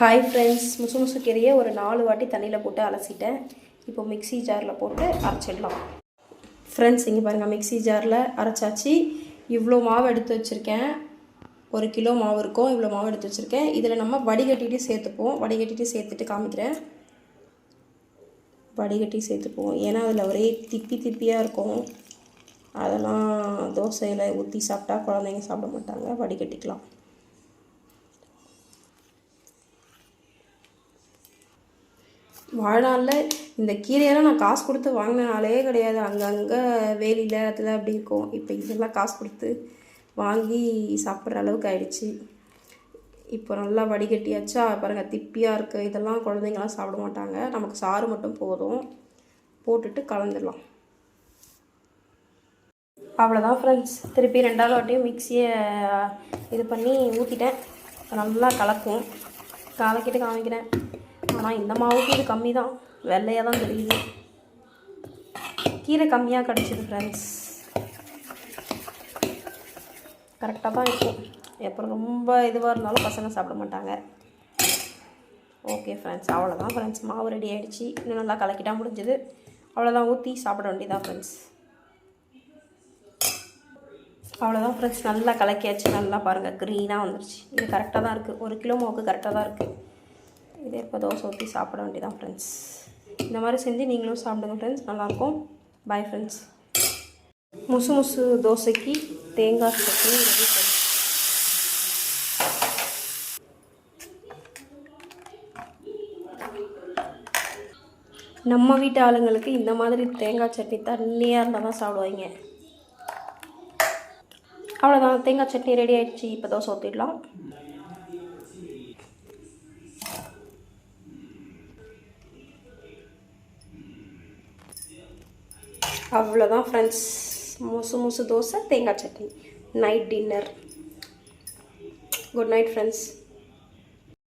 Hi friends, முசு கீரையை ஒரு 4 வாட்டி தண்ணியில் போட்டு அலசிட்டேன். இப்போ மிக்ஸி ஜாரில் போட்டு அரைச்சிடலாம். ஃப்ரெண்ட்ஸ், இங்கே பாருங்கள், மிக்ஸி ஜாரில் அரைச்சாச்சு. இவ்வளோ மாவு எடுத்து வச்சுருக்கேன். 1 கிலோ மாவு இருக்கும். இவ்வளோ மாவு எடுத்து வச்சுருக்கேன். இதில் நம்ம வடிகட்டிட்டு சேர்த்துப்போம். வடிகட்டிட்டு சேர்த்துட்டு காமிக்கிறேன். வடிகட்டி சேர்த்துப்போம், ஏன்னா அதில் ஒரே திப்பியாக இருக்கும். அதெல்லாம் தோசையில் ஊற்றி சாப்பிட்டா குழந்தைங்க சாப்பிட மாட்டாங்க. வடிகட்டிக்கலாம். வாழ்நாளில் இந்த கீரையெல்லாம் நான் காசு கொடுத்து வாங்கினாலே கிடையாது. அங்கங்கே வேலியில் அதில் அப்படி இருக்கும். இப்போ இதெல்லாம் காசு கொடுத்து வாங்கி சாப்பிட்ற அளவுக்கு ஆயிடுச்சு. இப்போ நல்லா வடிகட்டியாச்சா பாருங்கள், திப்பியாக இருக்குது. இதெல்லாம் குழந்தைங்களாம் சாப்பிட மாட்டாங்க. நமக்கு சாறு மட்டும் போதும். போட்டுட்டு கலந்துடலாம். அவ்வளோதான் ஃப்ரெண்ட்ஸ். திருப்பி 2வது வாட்டியும் மிக்ஸியை இது பண்ணி ஊற்றிட்டேன். நல்லா கலக்கும். கலக்கிட்டு காமிக்கிறேன். ஆனால் இந்த மாவுக்கு இது கம்மி தான், வெள்ளையாக தான் தெரியுது. கீரை கம்மியாக கிடச்சிது ஃப்ரெண்ட்ஸ். கரெக்டாக தான் இருக்கும். அப்புறம் ரொம்ப இதுவாக இருந்தாலும் பசங்க சாப்பிட மாட்டாங்க. ஓகே ஃப்ரெண்ட்ஸ், அவ்வளோதான் ஃப்ரெண்ட்ஸ். மாவு ரெடி ஆகிடுச்சு. இன்னும் நல்லா கலக்கிட்டா முடிஞ்சது. அவ்வளோதான், ஊற்றி சாப்பிட வேண்டியதான் ஃப்ரெண்ட்ஸ். அவ்வளோதான் ஃப்ரெண்ட்ஸ், நல்லா கலக்கியாச்சு. நல்லா பாருங்கள், க்ரீனாக வந்துருச்சு. இது கரெக்டாக தான் இருக்குது. 1 கிலோ மாவுக்கு கரெக்டாக தான் இருக்குது. இதே இப்போ தோசை ஊற்றி சாப்பிட வேண்டியதான் ஃப்ரெண்ட்ஸ். இந்த மாதிரி செஞ்சு நீங்களும் சாப்பிடுங்க ஃப்ரெண்ட்ஸ், நல்லாயிருக்கும். Bye friends. முசு தோசைக்கு தேங்காய் சட்னி ரெடி பண்ணி நம்ம வீட்டு ஆளுங்களுக்கு இந்த மாதிரி தேங்காய் சட்னி தண்ணியாக இருந்தால் தான் சாப்பிடுவாங்க. அவ்வளோதான், தேங்காய் சட்னி ரெடி ஆகிடுச்சு. இப்போ தோசை ஊற்றிடலாம். அவ்வளோதான் ஃப்ரெண்ட்ஸ், முசு தோசை தேங்காய் chutney. Night dinner. Good night friends.